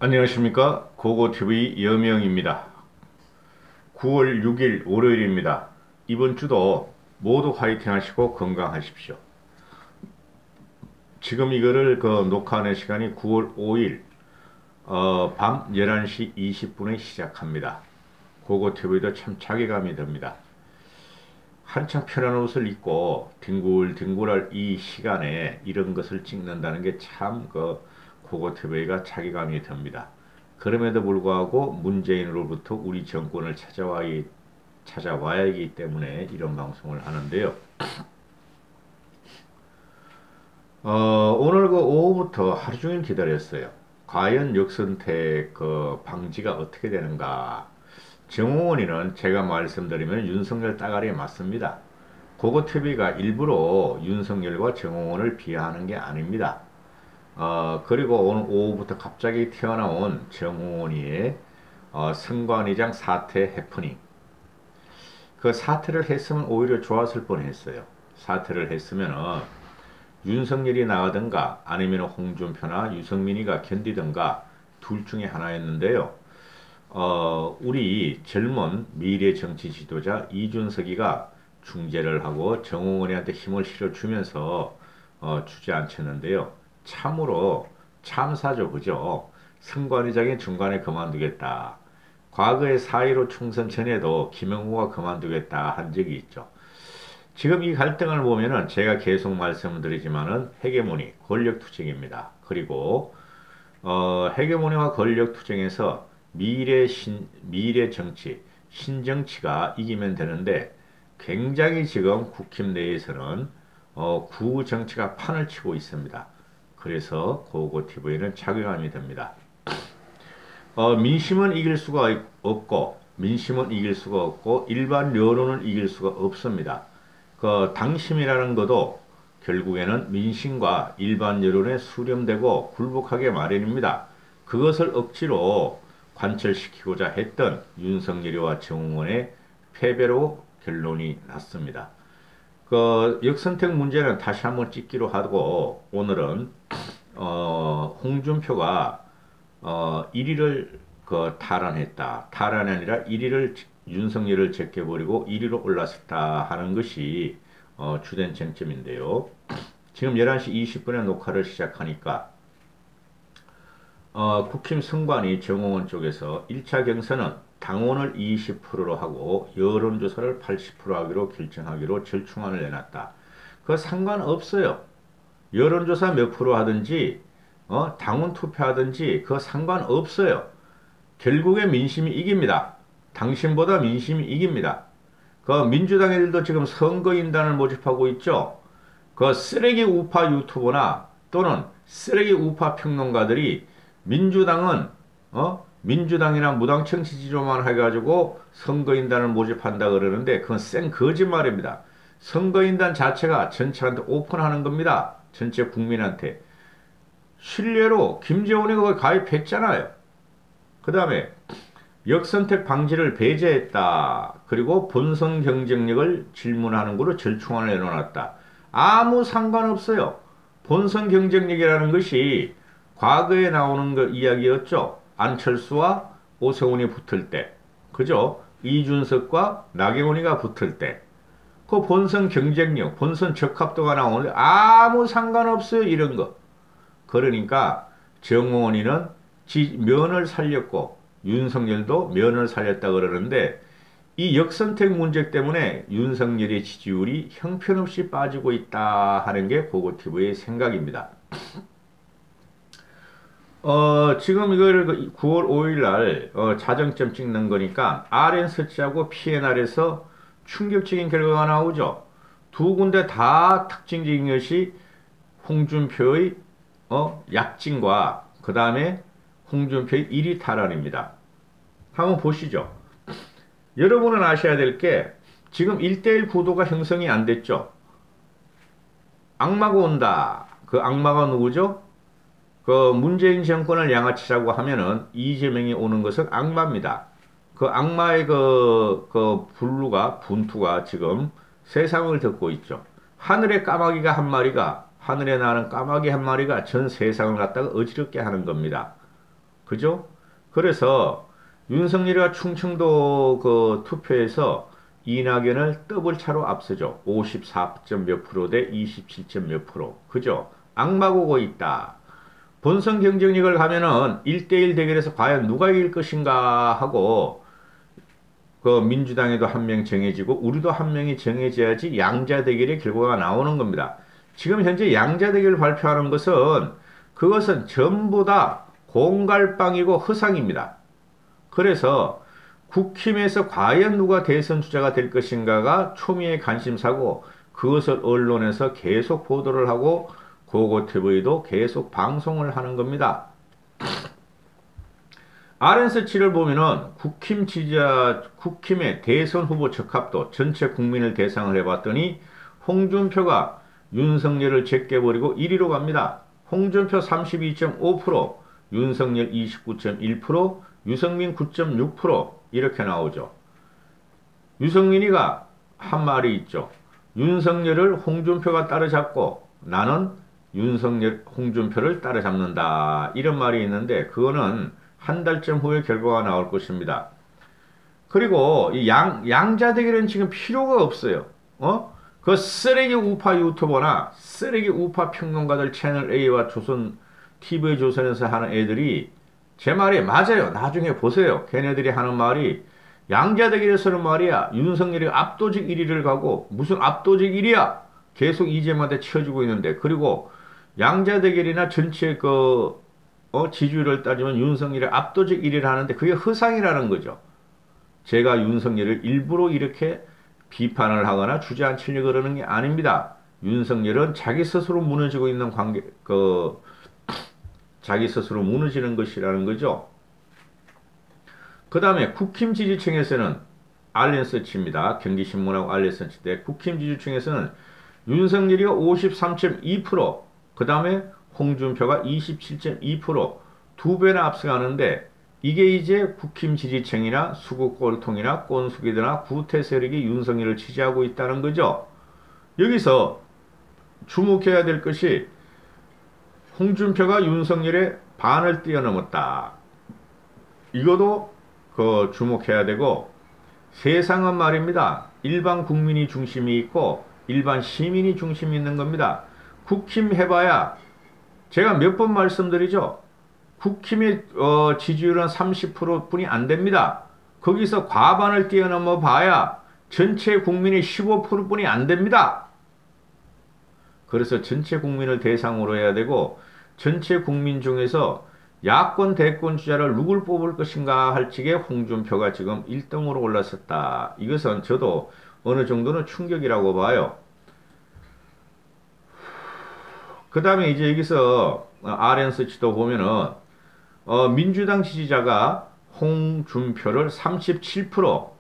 안녕하십니까. 고고TV 여명입니다. 9월 6일 월요일입니다. 이번 주도 모두 화이팅 하시고 건강하십시오. 지금 이거를 녹화하는 시간이 9월 5일 밤 11시 20분에 시작합니다. 고고TV도 참 자괴감이 듭니다. 한창 편한 옷을 입고 뒹굴뒹굴할 이 시간에 이런 것을 찍는다는 게 참 고고TV가 자괴감이 듭니다. 그럼에도 불구하고 문재인으로부터 우리 정권을 찾아와야 하기 때문에 이런 방송을 하는데요. 오늘 오후부터 하루 종일 기다렸어요. 과연 역선택 방지가 어떻게 되는가. 정홍원이는 제가 말씀드리면 윤석열 따가리에 맞습니다. 고고TV가 일부러 윤석열과 정홍원을 비하하는 게 아닙니다. 그리고 오늘 오후부터 갑자기 튀어나온 정홍원이의 선관위장 사퇴 해프닝. 그 사퇴를 했으면 오히려 좋았을 뻔했어요. 사퇴를 했으면 윤석열이 나가든가 아니면 홍준표나 유승민이가 견디든가 둘 중에 하나였는데요. 우리 젊은 미래 정치 지도자 이준석이가 중재를 하고 정홍원이한테 힘을 실어주면서 주저앉혔는데요. 참으로 참사죠, 그죠? 선관위장이 중간에 그만두겠다. 과거에 4.15 총선 전에도 김영우가 그만두겠다 한 적이 있죠. 지금 이 갈등을 보면은 제가 계속 말씀드리지만은 헤게모니, 권력투쟁입니다. 그리고 헤게모니와 권력투쟁에서 미래 정치, 신정치가 이기면 되는데 굉장히 지금 국힘 내에서는 구정치가 판을 치고 있습니다. 그래서 고고TV는 자괴감이 듭니다. 민심은 이길 수가 없고 일반 여론을 이길 수가 없습니다. 당심이라는 것도 결국에는 민심과 일반 여론에 수렴되고 굴복하게 마련입니다. 그것을 억지로 관철시키고자 했던 윤석열이와 정홍원의 패배로 결론이 났습니다. 역선택 문제는 다시 한번 찍기로 하고 오늘은 홍준표가 1위를 탈환했다. 탈환이 아니라 1위를 윤석열을 제껴버리고 1위로 올랐다 하는 것이 주된 쟁점인데요. 지금 11시 20분에 녹화를 시작하니까 국힘 선관위 정홍원 쪽에서 1차 경선은 당원을 20%로 하고 여론조사를 80% 하기로 결정하기로 절충안을 내놨다. 그거 상관없어요. 여론조사 몇 프로 하든지 당원 투표하든지 그거 상관없어요. 결국에 민심이 이깁니다. 당신보다 민심이 이깁니다. 민주당 애들도 지금 선거인단을 모집하고 있죠. 쓰레기 우파 유튜버나 또는 쓰레기 우파 평론가들이 민주당이나 무당청 지지로만 해가지고 선거인단을 모집한다 그러는데 그건 쌩 거짓말입니다. 선거인단 자체가 전체한테 오픈하는 겁니다. 전체 국민한테. 신뢰로 김재원이 그거 가입했잖아요. 그 다음에 역선택 방지를 배제했다. 그리고 본선 경쟁력을 질문하는 거로 절충안을 내놓았다. 아무 상관없어요. 본선 경쟁력이라는 것이 과거에 나오는 이야기였죠. 안철수와 오세훈이 붙을 때, 그죠? 이준석과 나경원이가 붙을 때, 그 본선 경쟁력, 본선 적합도가 나오는데 아무 상관없어요, 이런 거. 그러니까 정홍원이는 면을 살렸고 윤석열도 면을 살렸다 그러는데 이 역선택 문제 때문에 윤석열의 지지율이 형편없이 빠지고 있다 하는 게 고고TV의 생각입니다. 지금 이걸 9월 5일 날 자정점 찍는 거니까 RN서치하고 PNR에서 충격적인 결과가 나오죠. 두 군데 다 특징적인 것이 홍준표의 약진과 그 다음에 홍준표의 1위 탈환입니다. 한번 보시죠. 여러분은 아셔야 될 게 지금 1대1 구도가 형성이 안 됐죠. 악마가 온다. 그 악마가 누구죠? 문재인 정권을 양아치라고 하면은 이재명이 오는 것은 악마입니다. 악마의 분투가 지금 세상을 덮고 있죠. 하늘에 나는 까마귀 한 마리가 전 세상을 갖다가 어지럽게 하는 겁니다. 그죠? 그래서 윤석열이가 충청도 그 투표에서 이낙연을 더블 차로 앞서죠. 54점 몇 프로 대 27점 몇 프로. 그죠? 악마고고 있다. 본선 경쟁력을 가면은 1대1 대결에서 과연 누가 이길 것인가 하고 그 민주당에도 한 명 정해지고 우리도 한 명이 정해져야지 양자 대결의 결과가 나오는 겁니다. 지금 현재 양자 대결 발표하는 것은 그것은 전부 다 공갈빵이고 허상입니다. 그래서 국힘에서 과연 누가 대선 주자가 될 것인가가 초미의 관심사고 그것을 언론에서 계속 보도를 하고 고고TV도 계속 방송을 하는 겁니다. RNC를 보면은 국힘의 대선 후보 적합도 전체 국민을 대상을 해봤더니 홍준표가 윤석열을 제껴버리고 1위로 갑니다. 홍준표 32.5%, 윤석열 29.1%, 유승민 9.6% 이렇게 나오죠. 유승민이가 한 말이 있죠. 윤석열을 홍준표가 따라잡고 나는 홍준표를 따라잡는다. 이런 말이 있는데 그거는 한 달쯤 후에 결과가 나올 것입니다. 그리고 이 양자 대결은 지금 필요가 없어요. 그 쓰레기 우파 유튜버나 쓰레기 우파 평론가들 채널 A와 조선 TV 조선에서 하는 애들이 제 말이 맞아요. 나중에 보세요. 걔네들이 하는 말이 양자 대결에서는 말이야. 윤석열이 압도적 1위를 가고 무슨 압도적 1위야? 계속 이재명한테 치워주고 있는데 그리고 양자 대결이나 전체 지지율을 따지면 윤석열이 압도적 1위를 하는데 그게 허상이라는 거죠. 제가 윤석열을 일부러 이렇게 비판을 하거나 주저앉히려고 그러는 게 아닙니다. 윤석열은 자기 스스로 무너지고 있는 자기 스스로 무너지는 것이라는 거죠. 그 다음에 국힘 지지층에서는 알렌서치입니다. 경기신문하고 알렌서치인데 국힘 지지층에서는 윤석열이가 53.2%, 그 다음에 홍준표가 27.2%, 두 배나 앞서가는데 이게 이제 국힘 지지층이나 수구꼴통이나 꼰수기들이나 구태 세력이 윤석열을 지지하고 있다는 거죠. 여기서 주목해야 될 것이 홍준표가 윤석열의 반을 뛰어넘었다. 이것도 주목해야 되고 세상은 말입니다. 일반 국민이 중심이 있고 일반 시민이 중심이 있는 겁니다. 국힘 해봐야 제가 몇 번 말씀드리죠. 국힘의 지지율은 30%뿐이 안 됩니다. 거기서 과반을 뛰어넘어 봐야 전체 국민의 15%뿐이 안 됩니다. 그래서 전체 국민을 대상으로 해야 되고 전체 국민 중에서 야권 대권 주자를 누굴 뽑을 것인가 할 적에 홍준표가 지금 1등으로 올랐었다. 이것은 저도 어느 정도는 충격이라고 봐요. 그 다음에 이제 여기서 RNC도 보면은 민주당 지지자가 홍준표를 37%,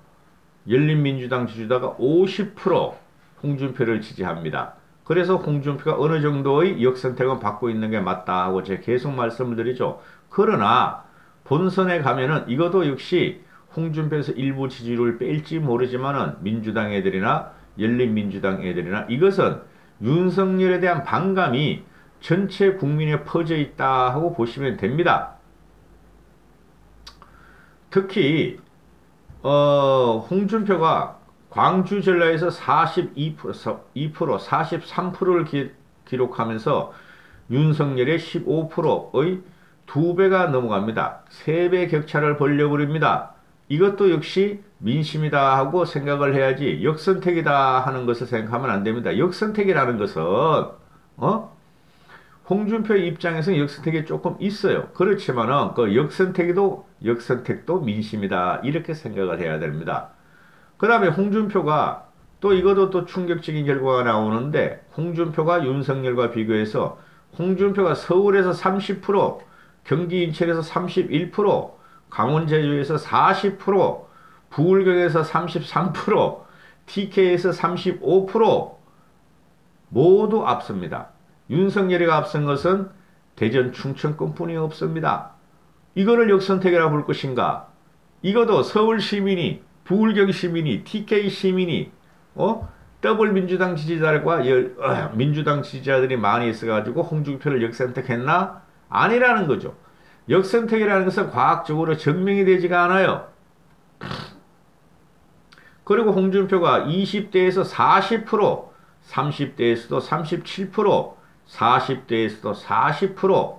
열린민주당 지지자가 50% 홍준표를 지지합니다. 그래서 홍준표가 어느 정도의 역선택은 받고 있는 게 맞다 하고 제가 계속 말씀을 드리죠. 그러나 본선에 가면은 이것도 역시 홍준표에서 일부 지지율을 뺄지 모르지만은 민주당 애들이나 열린민주당 애들이나 이것은 윤석열에 대한 반감이 전체 국민에 퍼져 있다 하고 보시면 됩니다. 특히 홍준표가 광주 전라에서 43%를 기록하면서 윤석열의 15%의 2배가 넘어갑니다. 3배 격차를 벌려버립니다. 이것도 역시 민심이다 하고 생각을 해야지 역선택이다 하는 것을 생각하면 안 됩니다. 역선택이라는 것은 홍준표 입장에서는 역선택이 조금 있어요. 그렇지만은 그 역선택도 민심이다 이렇게 생각을 해야 됩니다. 그 다음에 홍준표가 또 이것도 또 충격적인 결과가 나오는데 홍준표가 윤석열과 비교해서 홍준표가 서울에서 30%, 경기 인천에서 31%, 강원 제주에서 40%, 부울경에서 33%, TK에서 35% 모두 앞섭니다. 윤석열이가 앞선 것은 대전 충청권뿐이 없습니다. 이거를 역선택이라 볼 것인가? 이것도 서울 시민이, 부울경 시민이, TK 시민이 더블 민주당 지지자들과 민주당 지지자들이 많이 있어가지고 홍준표를 역선택했나? 아니라는 거죠. 역선택이라는 것은 과학적으로 증명이 되지가 않아요. 그리고 홍준표가 20대에서 40%, 30대에서도 37%, 40대에서도 40%,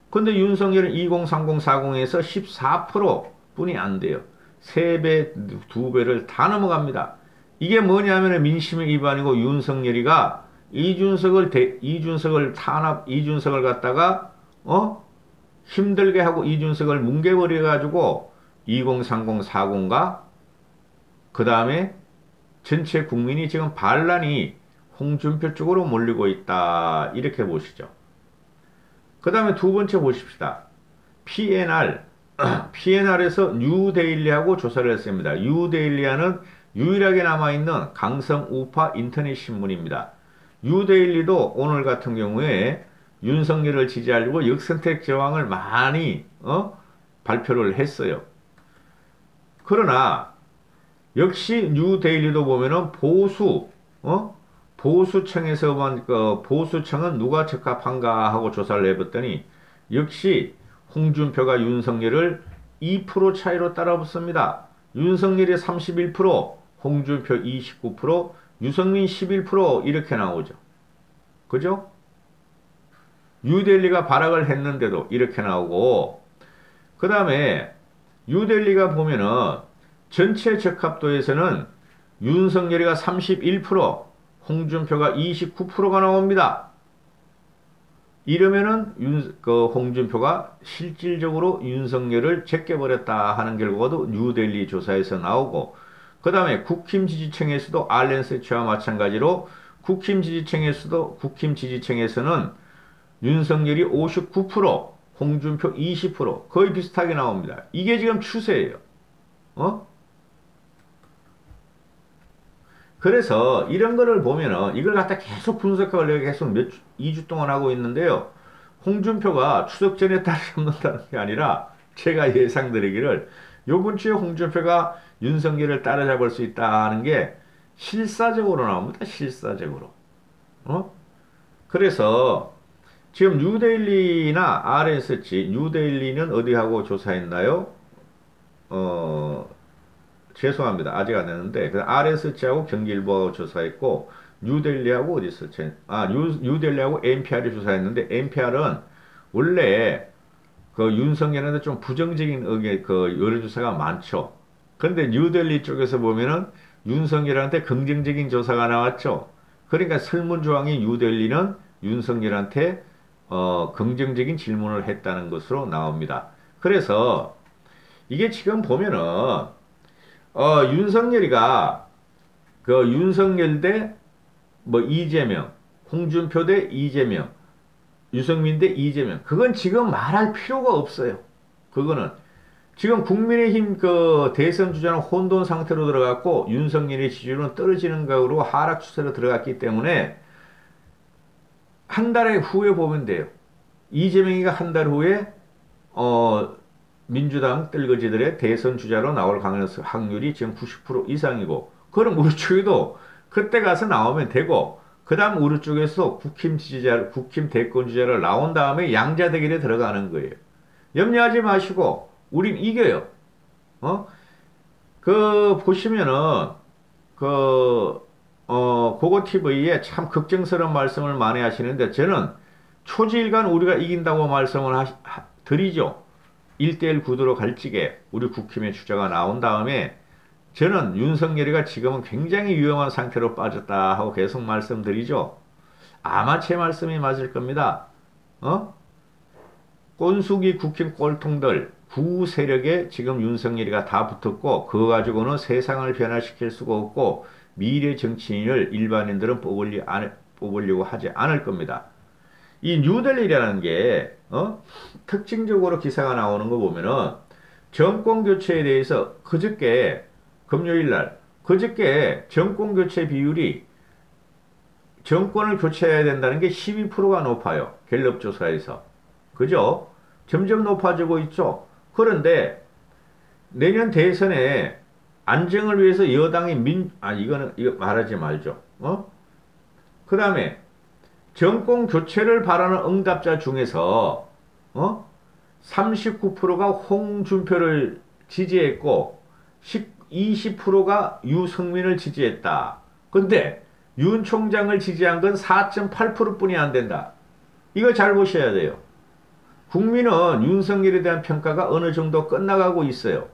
근데 윤석열은 2030, 40에서 14% 뿐이 안 돼요. 3배, 2배를 다 넘어갑니다. 이게 뭐냐면 민심의 위반이고 윤석열이가 이준석을 갖다가, 힘들게 하고 이준석을 뭉개버려가지고 2030, 40과 그 다음에 전체 국민이 지금 반란이 홍준표 쪽으로 몰리고 있다. 이렇게 보시죠. 그 다음에 두 번째 보십시다. PNR. PNR에서 뉴데일리하고 조사를 했습니다. 뉴데일리아는 유일하게 남아있는 강성 우파 인터넷 신문입니다. 뉴데일리도 오늘 같은 경우에 윤석열을 지지하려고 역선택 저항을 많이 발표를 했어요. 그러나 역시 뉴데일리도 보면은 보수청에서만 보수청은 누가 적합한가 하고 조사를 해봤더니 역시 홍준표가 윤석열을 2% 차이로 따라붙습니다. 윤석열이 31%, 홍준표 29%, 유승민 11% 이렇게 나오죠. 그죠? 뉴델리가 발악을 했는데도 이렇게 나오고, 그 다음에 뉴델리가 보면은 전체 적합도에서는 윤석열이가 31%, 홍준표가 29%가 나옵니다. 이러면은 홍준표가 실질적으로 윤석열을 제껴버렸다 하는 결과도 뉴델리 조사에서 나오고, 그 다음에 국힘 지지층에서도 알렌세치와 마찬가지로 국힘 지지층에서는 윤석열이 59%, 홍준표 20% 거의 비슷하게 나옵니다. 이게 지금 추세예요. 그래서 이런 거를 보면은 이걸 갖다 계속 분석을 계속 2주 동안 하고 있는데요. 홍준표가 추석 전에 따라잡는다는 게 아니라 제가 예상드리기를 요번 주에 홍준표가 윤석열을 따라잡을 수 있다는 게 실사적으로 나옵니다. 실사적으로. 그래서 지금 뉴데일리나 RSC, 뉴데일리는 어디하고 조사했나요? 죄송합니다. 아직 안 했는데, RSC하고 경기일보하고 조사했고, 뉴델리하고 어디 있었지? 뉴델리하고 NPR이 조사했는데, NPR은 원래 윤석열한테 좀 부정적인 여론조사가 많죠. 근데 뉴델리 쪽에서 보면은 윤석열한테 긍정적인 조사가 나왔죠. 그러니까 설문조항이 뉴델리는 윤석열한테 긍정적인 질문을 했다는 것으로 나옵니다. 그래서 이게 지금 보면은 윤석열이가 윤석열 대 이재명, 홍준표 대 이재명, 유승민 대 이재명, 그건 지금 말할 필요가 없어요. 그거는 지금 국민의힘 대선 주자는 혼돈 상태로 들어갔고 윤석열의 지지율은 떨어지는 각으로 하락 추세로 들어갔기 때문에 한 달 후에 보면 돼요. 이재명이가 한 달 후에 민주당 뜰거지들의 대선 주자로 나올 확률이 지금 90% 이상이고, 그럼 우리 쪽에도 그때 가서 나오면 되고, 그 다음 우리 쪽에서 국힘 대권 주자를 나온 다음에 양자 대결에 들어가는 거예요. 염려하지 마시고, 우린 이겨요. 보시면은, 고고TV에 참 걱정스러운 말씀을 많이 하시는데, 저는 초지일간 우리가 이긴다고 말씀을 드리죠. 1대1 구도로 갈지게 우리 국힘의 주자가 나온 다음에 저는 윤석열이가 지금은 굉장히 위험한 상태로 빠졌다 하고 계속 말씀드리죠. 아마 제 말씀이 맞을 겁니다. 꼰숙이 국힘 꼴통들 구세력에 지금 윤석열이가 다 붙었고, 그거 가지고는 세상을 변화시킬 수가 없고 미래 정치인을 일반인들은 뽑으려고 하지 않을 겁니다. 이 뉴델리라는 게 특징적으로 기사가 나오는 거 보면은 정권 교체에 대해서 금요일날 정권 교체 비율이 정권을 교체해야 된다는 게 12%가 높아요. 갤럽 조사에서. 그죠? 점점 높아지고 있죠. 그런데 내년 대선에 안정을 위해서 여당이 이거 말하지 말죠. 그 다음에 정권 교체를 바라는 응답자 중에서 39%가 홍준표를 지지했고 20%가 유승민을 지지했다. 근데 윤 총장을 지지한 건 4.8%뿐이 안 된다. 이거 잘 보셔야 돼요. 국민은 윤석열에 대한 평가가 어느 정도 끝나가고 있어요.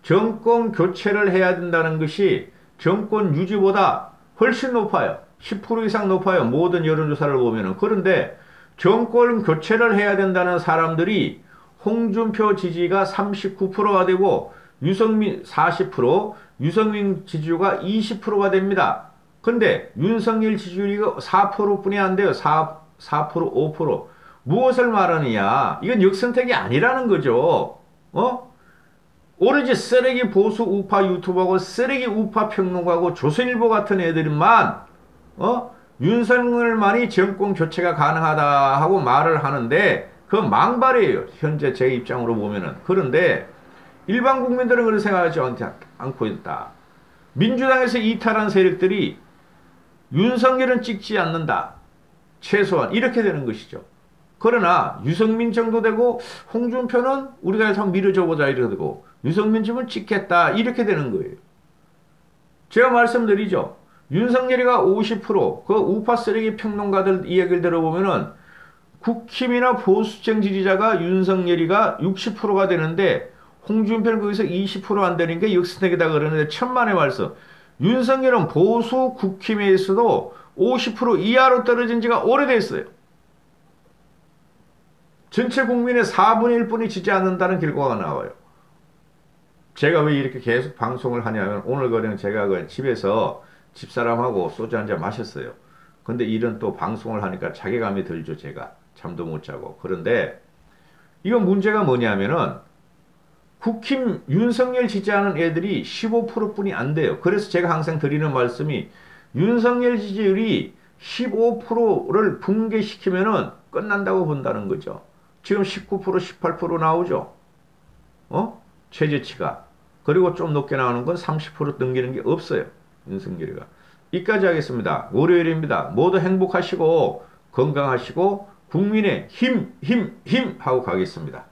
정권 교체를 해야 된다는 것이 정권 유지보다 훨씬 높아요. 10% 이상 높아요. 모든 여론조사를 보면은. 그런데 정권 교체를 해야 된다는 사람들이 홍준표 지지가 39%가 되고 유승민 40%, 유승민 지지율가 20%가 됩니다. 근데 윤석열 지지율이 4%뿐이 안 돼요. 4%, 5%. 무엇을 말하느냐? 이건 역선택이 아니라는 거죠. 오로지 쓰레기 보수 우파 유튜버하고 쓰레기 우파 평론가하고 조선일보 같은 애들만 윤석열만이 정권 교체가 가능하다 하고 말을 하는데 그 망발이에요. 현재 제 입장으로 보면은. 그런데 일반 국민들은 그렇게 생각하지 않고 있다. 민주당에서 이탈한 세력들이 윤석열은 찍지 않는다. 최소한 이렇게 되는 것이죠. 그러나 유승민 정도 되고 홍준표는 우리가 해서 밀어줘 보자 이렇게 되고 유승민 집은 찍겠다 이렇게 되는 거예요. 제가 말씀드리죠. 윤석열이가 50%, 그 우파 쓰레기 평론가들 이야기를 들어보면은 국힘이나 보수층 지지자가 윤석열이가 60%가 되는데 홍준표는 거기서 20% 안 되는 게 역선택이다 그러는데 천만의 말씀. 윤석열은 보수 국힘에서도 50% 이하로 떨어진 지가 오래됐어요. 전체 국민의 4분의 1분이 지지 않는다는 결과가 나와요. 제가 왜 이렇게 계속 방송을 하냐면 오늘 거는 제가 그 집에서 집사람하고 소주 한잔 마셨어요. 근데 이런 또 방송을 하니까 자괴감이 들죠. 제가 잠도 못 자고. 그런데 이건 문제가 뭐냐면은 국힘 윤석열 지지하는 애들이 15%뿐이 안 돼요. 그래서 제가 항상 드리는 말씀이 윤석열 지지율이 15%를 붕괴시키면은 끝난다고 본다는 거죠. 지금 19%, 18% 나오죠. 최저치가. 그리고 좀 높게 나오는 건 30% 넘기는 게 없어요. 윤석열이가. 이까지 하겠습니다. 월요일입니다. 모두 행복하시고 건강하시고 국민의 힘 하고 가겠습니다.